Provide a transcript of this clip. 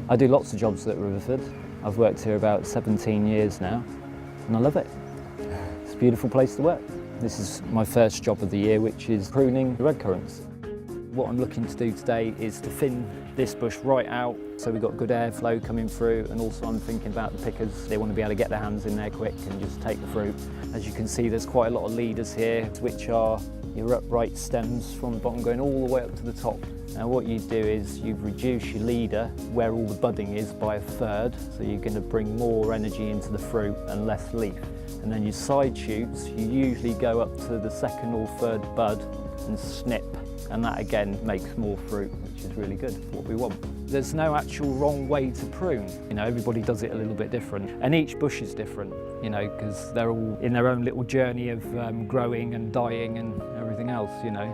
I do lots of jobs at Riverford. I've worked here about 17 years now, and I love it. It's a beautiful place to work. This is my first job of the year, which is pruning the red currants. What I'm looking to do today is to thin this bush right out so we've got good airflow coming through, and also I'm thinking about the pickers. They want to be able to get their hands in there quick and just take the fruit. As you can see, there's quite a lot of leaders here, which are your upright stems from the bottom going all the way up to the top. Now what you do is you reduce your leader where all the budding is by 1/3, so you're going to bring more energy into the fruit and less leaf. And then your side shoots, you usually go up to the 2nd or 3rd bud and snip, and that again makes more fruit, which is really good, what we want. There's no actual wrong way to prune. You know, everybody does it a little bit different, and each bush is different, you know, because they're all in their own little journey of growing and dying and everything else, you know.